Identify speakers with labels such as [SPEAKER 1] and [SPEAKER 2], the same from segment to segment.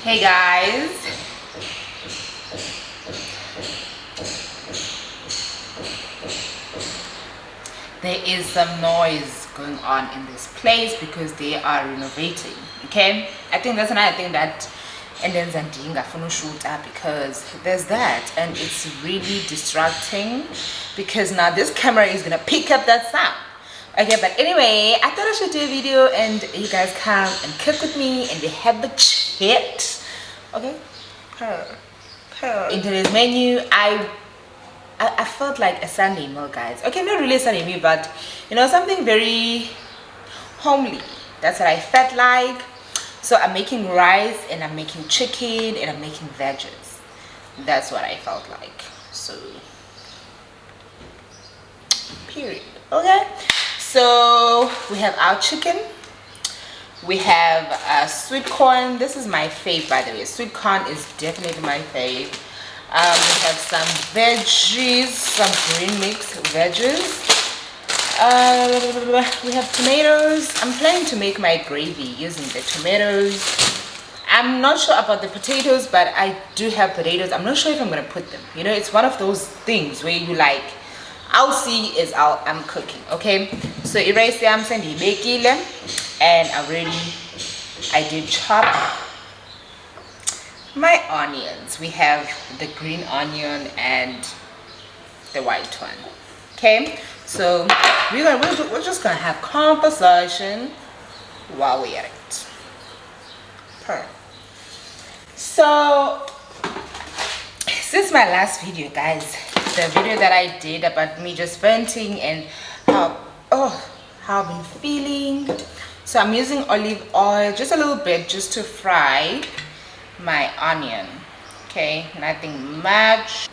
[SPEAKER 1] Hey guys, there is some noise going on in this place because they are renovating. Okay, I think that's another thing that and then Zandinga for shoot up because there's that and it's really distracting because now this camera is gonna pick up that sound. Okay, but anyway, I thought I should do a video and you guys come and cook with me and we have the chit. Okay, in today's menu, I felt like a Sunday meal, guys. Okay, not really a Sunday meal, but you know, something very homely. That's what I felt like. So I'm making rice and I'm making chicken and I'm making veggies. That's what I felt like. So period. Okay, so we have our chicken. We have sweet corn. This is my fave, by the way. Sweet corn is definitely my fave. We have some veggies, some green mix veggies. We have tomatoes. I'm planning to make my gravy using the tomatoes. I'm not sure about the potatoes, but I do have potatoes. I'm not sure if I'm gonna put them. You know, it's one of those things where you like, I'll see as I'm cooking. Okay, so erase the sending bekile, and I did chop my onions. We have the green onion and the white one. Okay, so we're just gonna have conversation while we're at it. So since my last video, guys, the video that I did about me just venting and how I've been feeling, so I'm using olive oil just a little bit just to fry my onion. Okay, nothing much.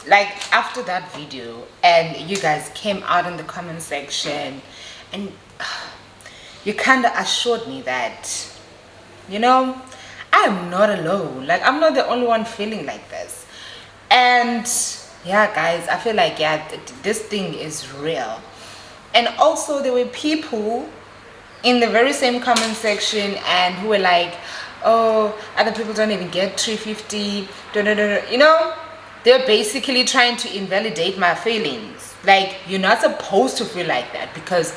[SPEAKER 1] Like after that video and you guys came out in the comment section and you kind of assured me that, you know, I'm not alone. Like I'm not the only one feeling like this. And yeah, guys, I feel like this thing is real. And also there were people in the very same comment section and who were like, oh, other people don't even get 350, you know, they're basically trying to invalidate my feelings. Like, you're not supposed to feel like that because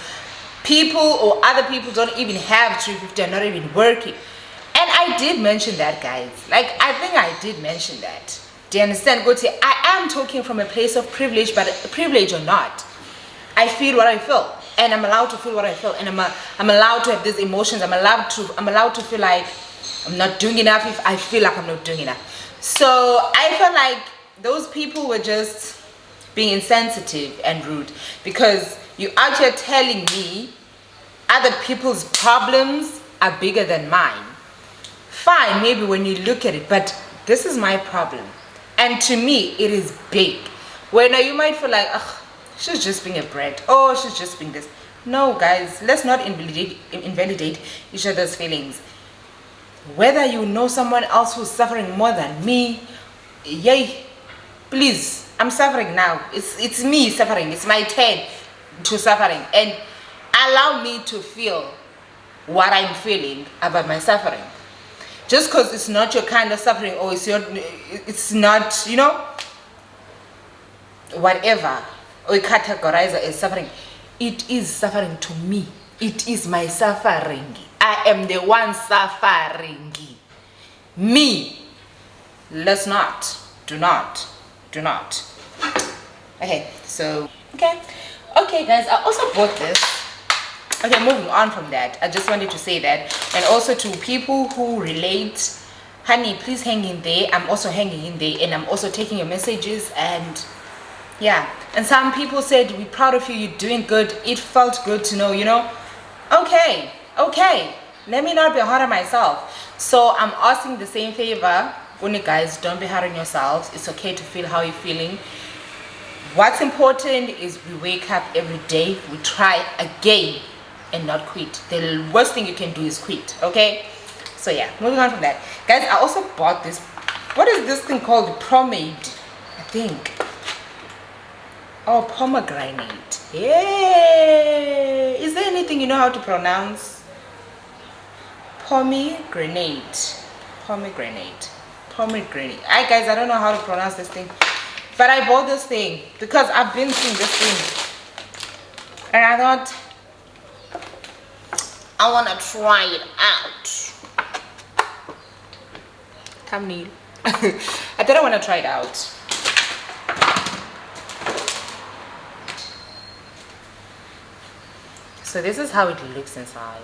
[SPEAKER 1] people or other people don't even have 350, are not even working. And I did mention that, guys. Like, I think I did mention that. Do you understand? Go to, I am talking from a place of privilege, but privilege or not, I feel what I feel. And I'm allowed to feel what I feel, and I'm allowed to have these emotions. I'm allowed to feel like I'm not doing enough if I feel like I'm not doing enough. So I felt like those people were just being insensitive and rude because you out here telling me other people's problems are bigger than mine. Fine, maybe when you look at it, but this is my problem, and to me it is big. Where now you might feel like, ugh, she's just being a brat. Oh, she's just being this. No, guys, let's not invalidate each other's feelings. Whether you know someone else who's suffering more than me, yay, please, I'm suffering now. It's me suffering. It's my turn to suffering. And allow me to feel what I'm feeling about my suffering. Just because it's not your kind of suffering or it's not, you know, whatever, or you categorize it as suffering, it is suffering to me. It is my suffering. I am the one suffering. Me. Let's not. Do not. Okay, so okay, guys, I also bought this. Okay, moving on from that, I just wanted to say that. And also to people who relate, honey, please hang in there. I'm also hanging in there, and I'm also taking your messages. And yeah, and some people said, we're proud of you, you're doing good. It felt good to know, you know. Okay, let me not be hard on myself. So I'm asking the same favor. Only guys, don't be hard on yourselves. It's okay to feel how you're feeling. What's important is we wake up every day, we try again and not quit. The worst thing you can do is quit. Okay, so yeah, moving on from that, guys, I also bought this. What is this thing called? Pomade, I think. Oh, pomegranate. Yeah, is there anything you know how to pronounce? pomegranate. Hi guys, I don't know how to pronounce this thing, but I bought this thing because I've been seeing this thing and I thought I want to try it out. Come Neil. I didn't want to try it out. So this is how it looks inside.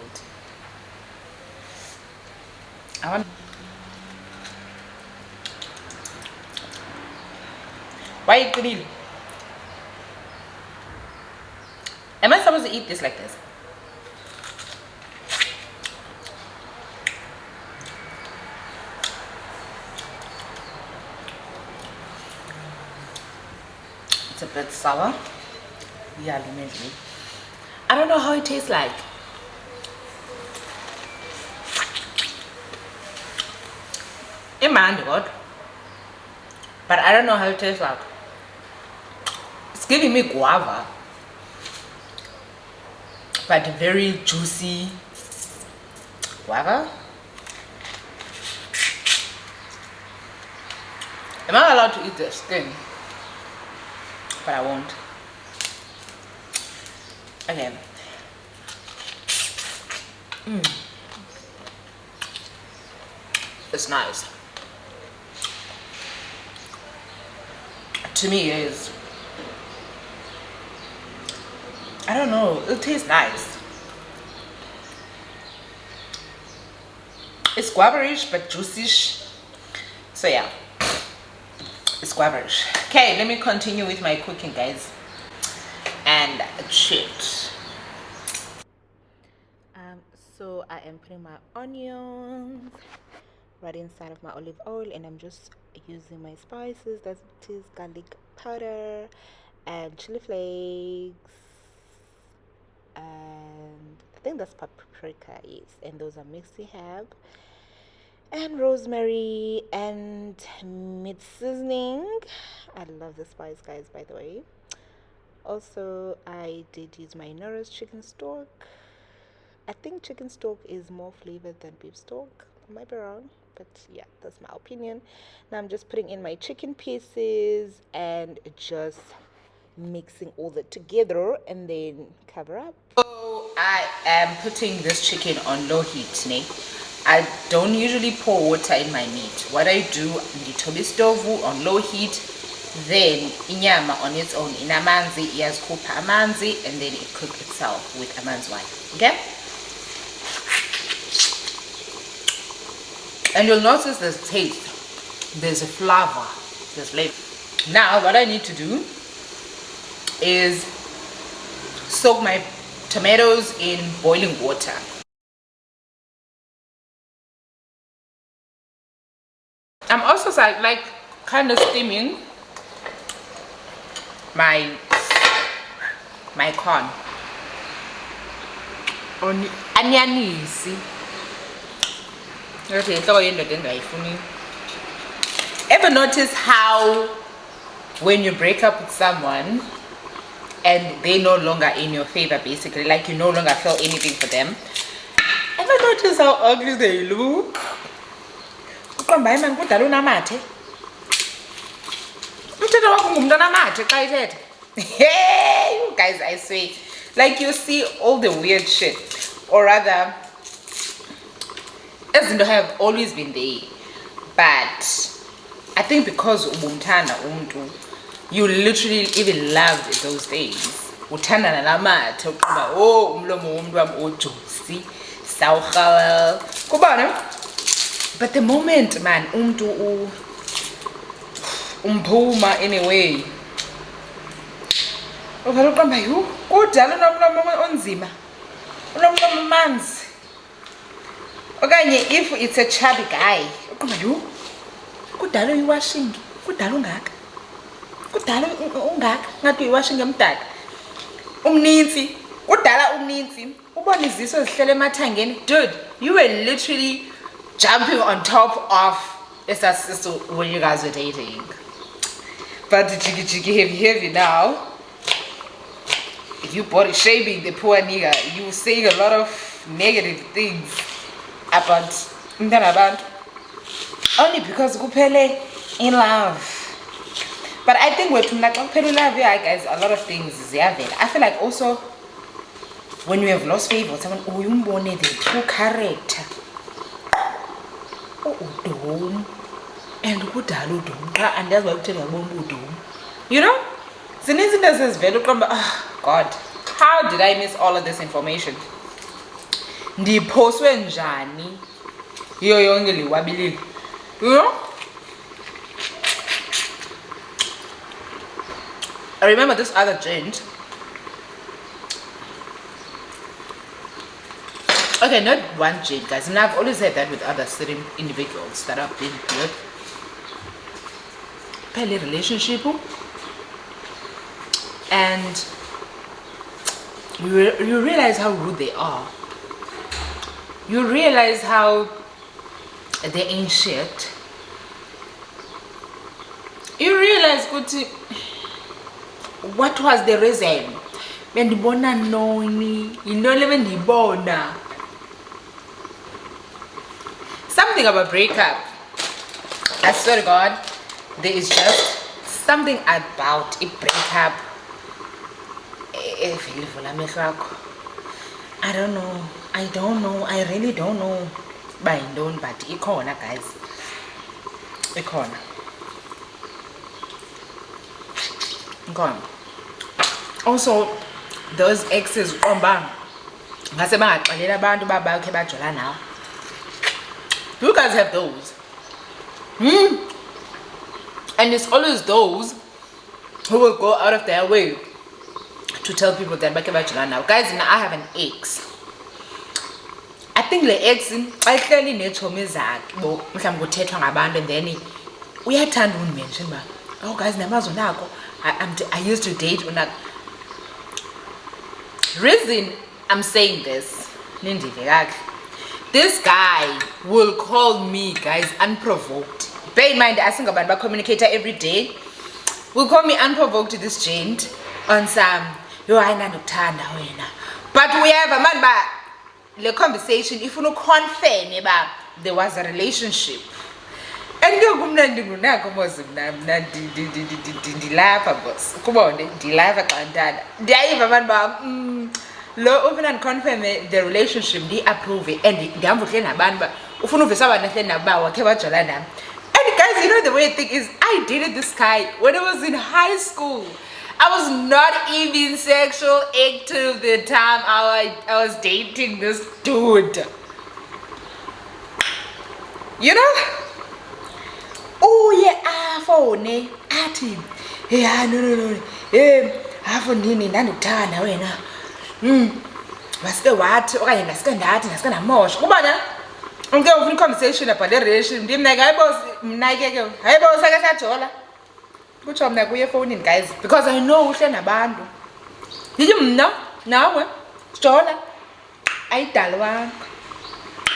[SPEAKER 1] Why it green? Am I supposed to eat this like this? It's a bit sour. Yeah, immediately. I don't know how it tastes like. It might be good, but I don't know how it tastes like. It's giving me guava, but very juicy guava. Am I allowed to eat the skin? But I won't. Okay. It's nice. To me, it is. I don't know. It tastes nice. It's guaverish but juicy-ish. So yeah, it's guaverish. Okay, let me continue with my cooking, guys. And chit. So I am putting my onions right inside of my olive oil, and I'm just using my spices. That is garlic powder and chili flakes, and I think that's paprika, yes, and those are mixed herb and rosemary and mid seasoning. I love the spice, guys, by the way. Also, I did use my Norris chicken stock. I think chicken stock is more flavored than beef stock. I might be wrong, but yeah, that's my opinion. Now I'm just putting in my chicken pieces and just mixing all that together and then cover up. So I am putting this chicken on low heat. I don't usually pour water in my meat. What I do, ngithoba stove on low heat, then inyama on its own inamanzi iyazkhupha amanzi, and then it cooks itself with amanzi wine. Okay? And you'll notice there's taste, there's a flavor, there's flavor. Now what I need to do is soak my tomatoes in boiling water. I'm also like kind of steaming my corn. Anyanisi. Ever notice how when you break up with someone and they no longer in your favor, basically, like you no longer feel anything for them? Ever notice how ugly they look? Hey, you guys, I swear, like you see all the weird shit, or rather, izinto have always been there, but I think because umthanda umuntu, you literally even loved those days. Uthanda nalamathe uqoba oh umlomo womuntu wami ojuicy sawuhala kubona. But the moment man umuntu umphuma anyway, uvela uqamba yu kudala unomlomo onzima, unomlomo manzi. Okanye if it's a chubby guy, uqamba yu kudala uyiwashing, kudala ungaka, kudala ungaka ngathi uyiwashing emdaka umninzi, kudala umninzi ubona iziso ezihlele emathangeni. Dude, you were literally jumping on top of esasiso when you guys were dating. But the jiggy heavy now. You body shaming the poor nigga, you saying a lot of negative things. about only because kuphele in love. But I think when kuphele in love, yeah, guys, a lot of things is there. I feel like also when you have lost favor, someone umbone the true character. Udom and kudala udom and that's why tell udom. You know? Zininzi into sezivela uqomba, oh God, how did I miss all of this information? Ndiphoswe njani yiyo yonke liwabilile. You know? I remember this other gent. Okay, not one gent, guys. And I've always said that with other certain individuals that I've been with. Pele relationship. And you realize how rude they are. You realize how they ain't shit. You realize what was the reason? Bendibona noni, inole bendibona. Something about breakup. I swear to God, there is just something about a breakup. I don't know. I really don't know. But I don't. But ikona, guys. Ikona. Also, those exes you guys have those. And it's always those who will go out of their way to tell people that now. Guys, now I have an ex. I think the ex I clearly nechomi zakhe bo mhlawumbe kuthethwa ngabantu and then uyathanda undimention ba oh guys namazo nako I used to date unako. Reason I'm saying this, this guy will call me, guys, unprovoked. Bear in mind, I think about my communicator every day. Will call me unprovoked to this gent on some yo I wena. But we have a man but the conversation if you no confirm about there was a relationship. And go kumnandi kunako boss ndilapha boss kubone ndilapha kandada ndiyayiva abantu ba lo open and confirm the relationship ndi approve and ndihamba uhle nabantu ba ufuna uvisa abantu hle naba wakhe bajola nami. And guys, you know the way I think is I dated this guy when I was in high school. I was not even sexual active the time I was dating this dude. You know? Oh yeah, phone ati yeah no afonini nanduthanda wena masike wathi okanye nasike ndathi nasike namosha kubona unke ufuna conversation about the relationship ndimnaka hayibo mnake ke hayibo sake sajola kutsho mna kuye phone guys because I know uhle nabantu yithi mna nawe sijola ayidalwanga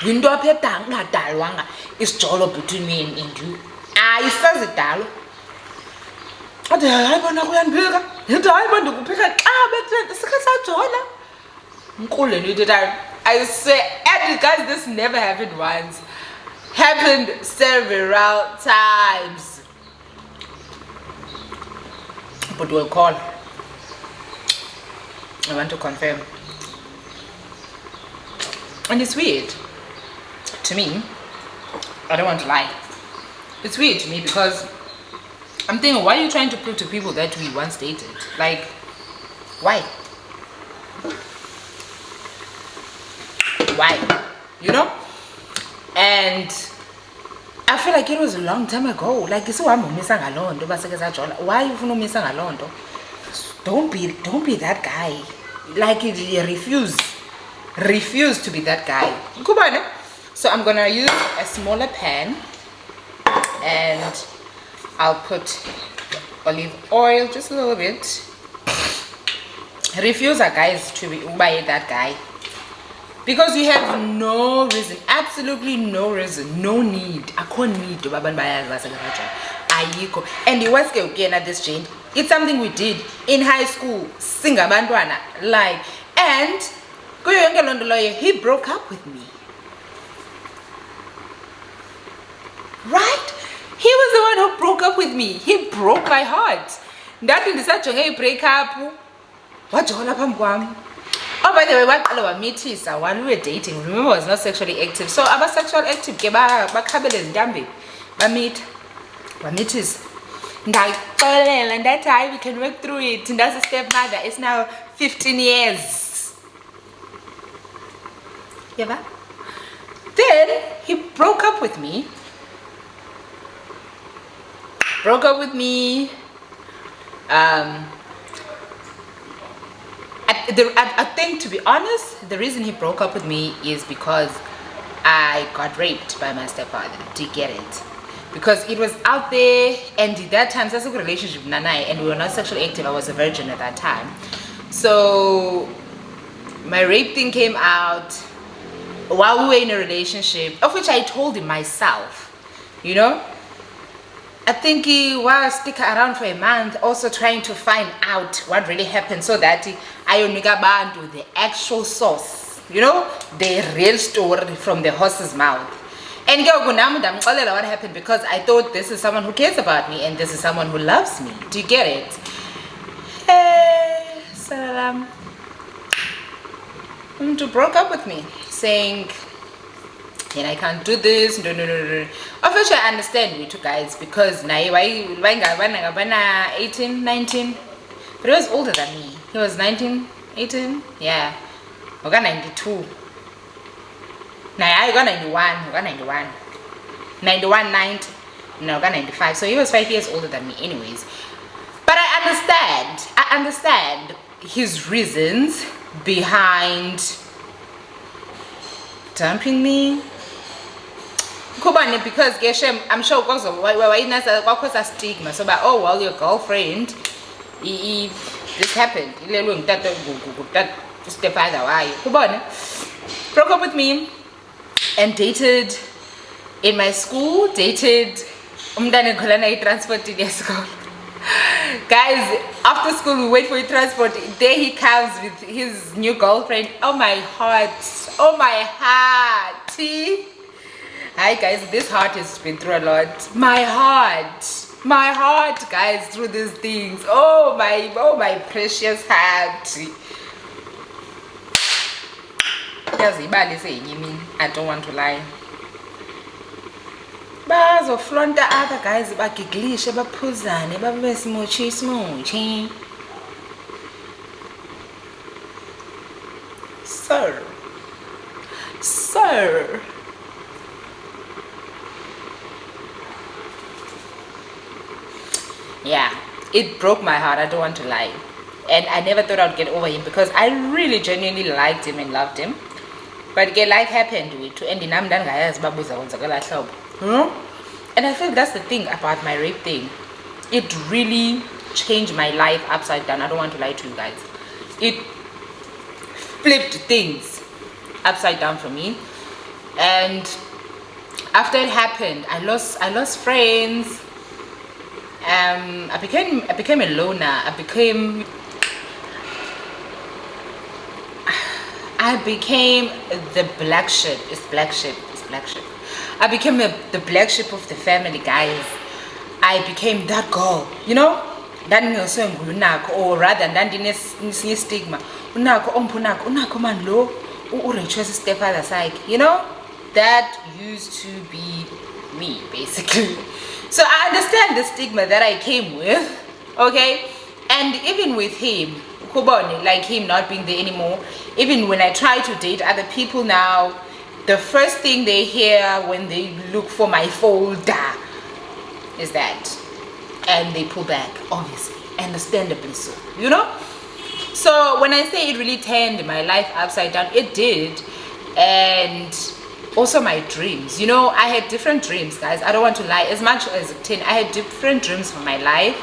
[SPEAKER 1] into apha edanga ngadalwanga isijolo between me and you. Ayisazidalo. Ade hayibona kuyanibika. Into hayibona ukuphika xa bethe sikasajola. Nkule nto that I say and guys this never happened once. Happened several times. But we'll call. I want to confirm. And it's weird to me. I don't want to lie. It's weird to me because I'm thinking, why are you trying to prove to people that we once dated? Like, why? Why? You know? And I feel like it was a long time ago. Like, why you missing alone? Don't be that guy. Like, refuse to be that guy. So I'm gonna use a smaller pan and I'll put olive oil just a little bit. Refuse guys to buy that guy because you have no reason, absolutely no reason, no need. I can't need to and the was again at this change. It's something we did in high school. Singabandwana like and he broke up with me. Right? He was the one who broke up with me. He broke my heart. That in the break up. What oh, by the way, what our meeties while we were dating, remember, I was not sexually active. So I was sexual active. I meet meeties. And that time we can work through it. And that's a stepmother. It's now 15 years. Yeah. Then he broke up with me. I think, to be honest, the reason he broke up with me is because I got raped by my stepfather. Do you get it? Because it was out there, and at that time, that's a good relationship with Nanai, and we were not sexually active. I was a virgin at that time. So my rape thing came out while we were in a relationship, of which I told him myself, you know. I think he was sticking around for a month, also trying to find out what really happened, so that I only got bound to the actual source, you know, the real story from the horse's mouth. And what happened, because I thought this is someone who cares about me and this is someone who loves me. Do you get it? Hey, salam. To broke up with me, saying, I can't do this. No. Of which I understand you two guys, because now why 18, 19, but he was older than me. He was 19, 18, yeah. I got 92. Now I got 91, 90. No, I got 95. So he was 5 years older than me, anyways. But I understand his reasons behind dumping me. Because I'm sure because a stigma. So, but oh well, your girlfriend, this happened. That stepfather, why? Broke up with me and dated in my school. Dated transport in school. Guys, after school we wait for his transport. There he comes with his new girlfriend. Oh my heart. Hi guys, this heart has been through a lot. My heart, guys, through these things. Oh my precious heart. I don't want to lie. Bazoflonta other guys bagiglishe baphuzane babe smoochy. Sir. Yeah, it broke my heart, I don't want to lie. And I never thought I'd get over him, because I really genuinely liked him and loved him. But life happened to end in and I feel that's the thing about my rape thing. It really changed my life upside down. I don't want to lie to you guys. It flipped things upside down for me. And after it happened, I lost friends. I became a loner. I became the black sheep. It's black sheep. I became the black sheep of the family, guys. I became that girl, you know? That Nakho, or rather than stigma. Nakho man low, stepfather side, you know? That used to be me, basically. So I understand the stigma that I came with, okay? And even with him, like him not being there anymore, even when I try to date other people now, the first thing they hear when they look for my folder is that. And they pull back, obviously, understandably so, you know? So when I say it really turned my life upside down, it did. And also my dreams, you know, I had different dreams, guys. I don't want to lie. As much as 10, I had different dreams for my life.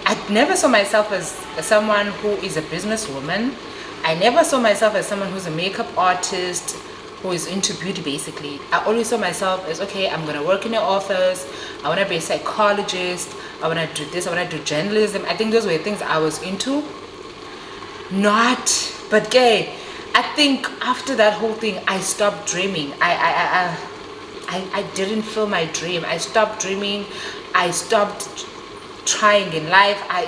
[SPEAKER 1] I never saw myself as someone who is a businesswoman. I never saw myself as someone who's a makeup artist, who is into beauty, basically. I always saw myself as, okay, I'm gonna work in an office, I wanna be a psychologist, I wanna do this, I wanna do journalism. I think those were the things I was into. But gay, I think after that whole thing, I stopped dreaming. I I didn't feel my dream. I stopped dreaming. I stopped trying in life. I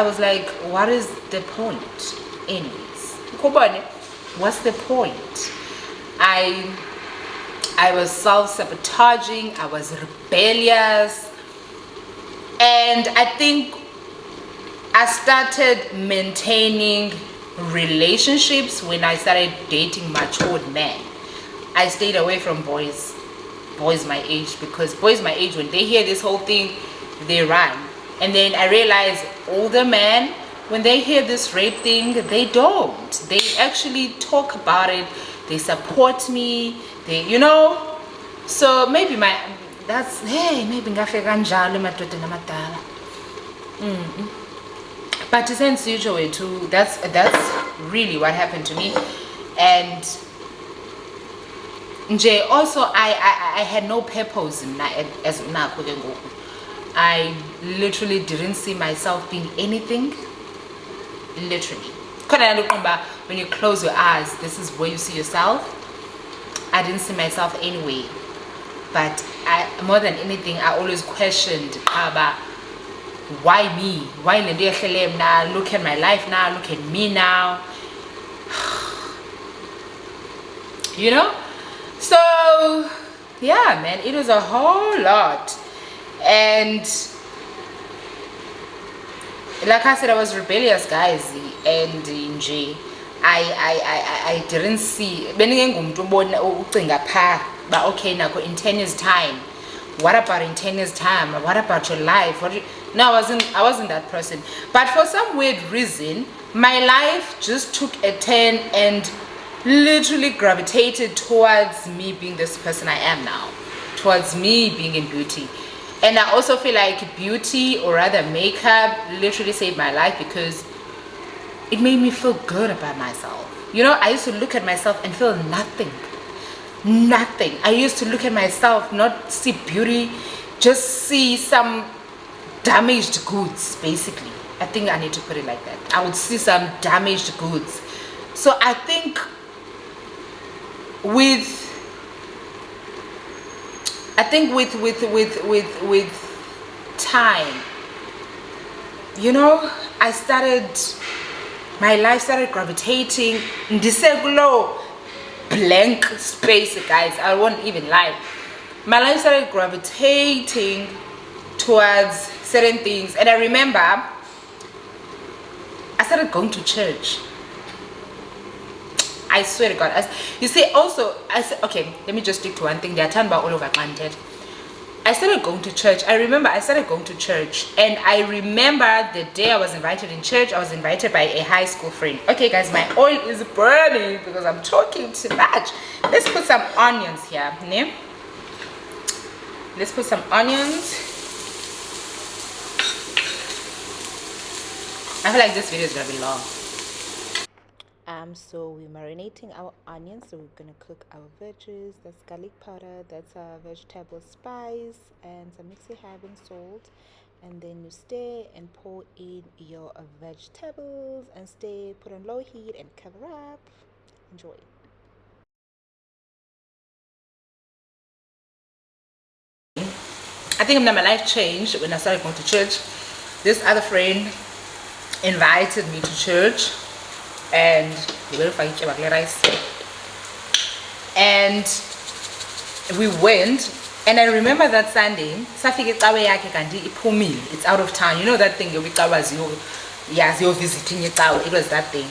[SPEAKER 1] was like, what is the point anyways? What's the point? I was self-sabotaging. I was rebellious, and I think I started maintaining relationships when I started dating matured men. I stayed away from boys my age, because boys my age, when they hear this whole thing, they run. And then I realized older men, when they hear this rape thing, they don't. They actually talk about it. They support me. So maybe maybe ngafika kanjalo emadoda namadala. But since usually too, that's really what happened to me. And also I had no purpose as Nakho. I literally didn't see myself being anything. Literally. When you close your eyes, this is where you see yourself. I didn't see myself anyway. But more than anything, I always questioned about why me? Why now? Look at my life now. Look at me now. So yeah, man, it was a whole lot. And like I said, I was rebellious, guys, and I didn't see. But okay, Nakho, in 10 years' time, what about in 10 years' time? What about your life? No, I wasn't that person. But for some weird reason, my life just took a turn and literally gravitated towards me being this person I am now, towards me being in beauty. And I also feel like beauty, or rather makeup, literally saved my life, because it made me feel good about myself. I used to look at myself and feel nothing. I used to look at myself, not see beauty, just see some damaged goods, basically. I think I need to put it like that. I would see some damaged goods. So I think with time, my life started gravitating in this blank space, guys. I won't even lie. My life started gravitating towards certain things. And I remember I started going to church. I swear to God. You see, also, I said, okay, let me just stick to one thing. They are talking about all over planted. I started going to church. I remember I started going to church. And I remember the day I was invited in church, I was invited by a high school friend. Okay, guys, my oil is burning because I'm talking too much. Let's put some onions here. Ne? Let's put some onions. I feel like this video is going to be long. So we're marinating our onions. So we're gonna cook our veggies. That's garlic powder, that's vegetable spice, and some mixing herb and salt. And then you stir and pour in your vegetables and stir. Put on low heat and cover up. Enjoy. I think my life changed when I started going to church. This other friend invited me to church. And we went, and I remember that Sunday it's out of town. You know that thing, you're visiting it out. It was that thing.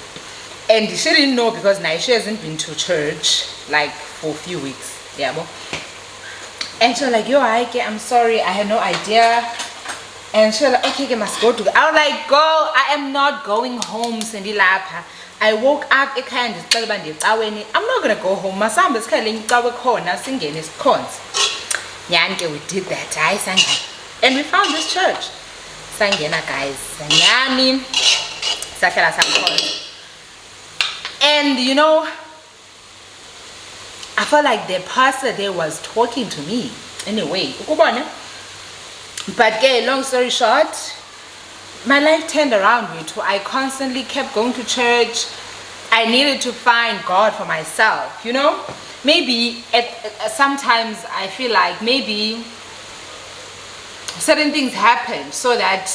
[SPEAKER 1] And she didn't know, because now she hasn't been to church like for a few weeks. Yeah, and she was like, yo, I'm sorry, I had no idea. And she was like, okay, you must go to. I was like, go, I am not going home, Cindy Lapa. I woke up, I'm not gonna go home. My son was calling singing his corns. We did that. And we found this church. Sangena, guys. And I felt like the pastor there was talking to me. Anyway, but long story short, my life turned around. I constantly kept going to church. I needed to find God for myself, you know. Maybe sometimes I feel like maybe certain things happen so that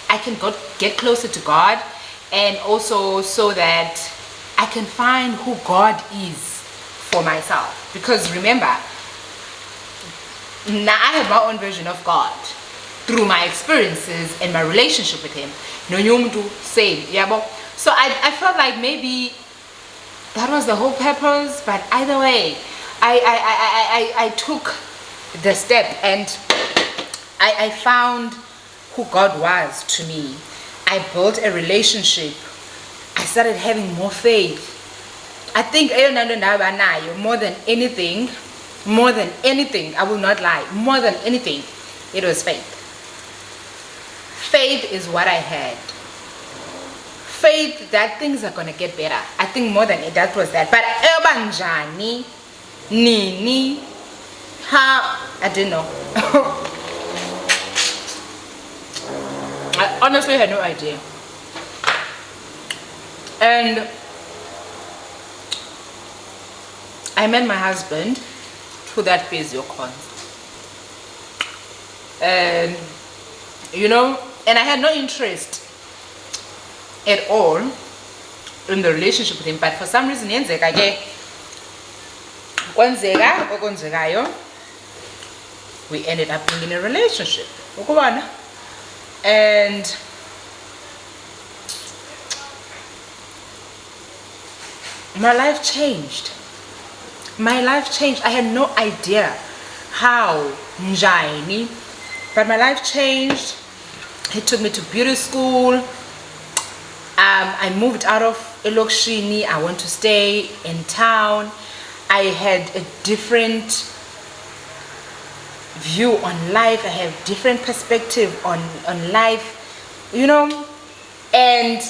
[SPEAKER 1] I can get closer to God, and also so that I can find who God is for myself. Because remember, now I have my own version of God through my experiences and my relationship with Him. No nyumdu same, yeah. So I felt like maybe that was the whole purpose. But either way, I took the step, and I found who God was to me. I built a relationship. I started having more faith. I think more than anything, I will not lie, more than anything, it was faith. Faith is what I had. Faith that things are gonna get better. I think more than it, that was that. But Ebanjani, Nini, how, I didn't know. I honestly had no idea. And I met my husband through that physio con. And you know, and I had no interest at all in the relationship with him, but for some reason we ended up being in a relationship. And my life changed. My life changed. I had no idea how, njani, but my life changed. He took me to beauty school. I moved out of Elokshini. I went to stay in town. I had a different view on life. I have different perspective on life, you know. And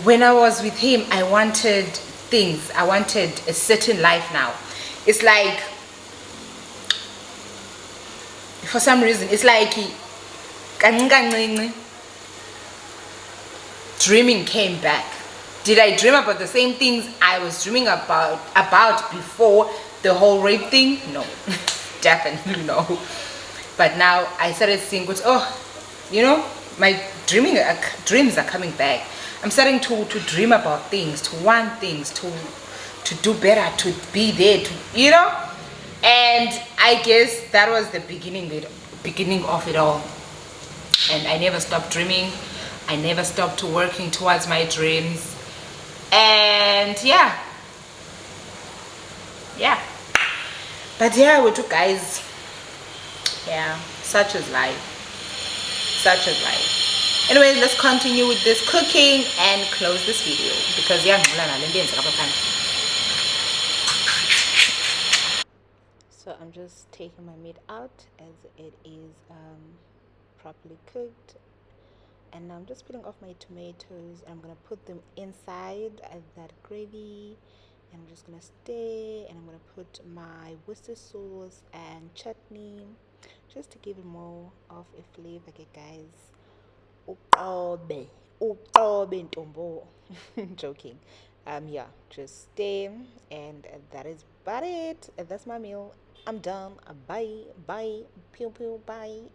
[SPEAKER 1] when I was with him, I wanted things. I wanted a certain life now. It's like, for some reason, it's like dreaming came back. Did I dream about the same things I was dreaming about before the whole rape thing? No. Definitely no. But now I started seeing, oh, you know, my dreams are coming back. I'm starting to dream about things, to want things, to do better, to be there, to, you know. And I guess that was the beginning of it all. And I never stopped dreaming. I never stopped working towards my dreams. And yeah. But yeah, we two guys. Yeah, such is life. Such is life. Anyway, let's continue with this cooking and close this video because yeah. So I'm just taking my meat out as it is properly cooked, and I'm just peeling off my tomatoes. I'm gonna put them inside that gravy, and I'm just gonna stir, and I'm gonna put my Worcester sauce and chutney just to give it more of a flavor. Okay guys, uqobe ntombo. Joking. Yeah, just stay, and that is about it. That's my meal. I'm done. Bye, pew pew, bye.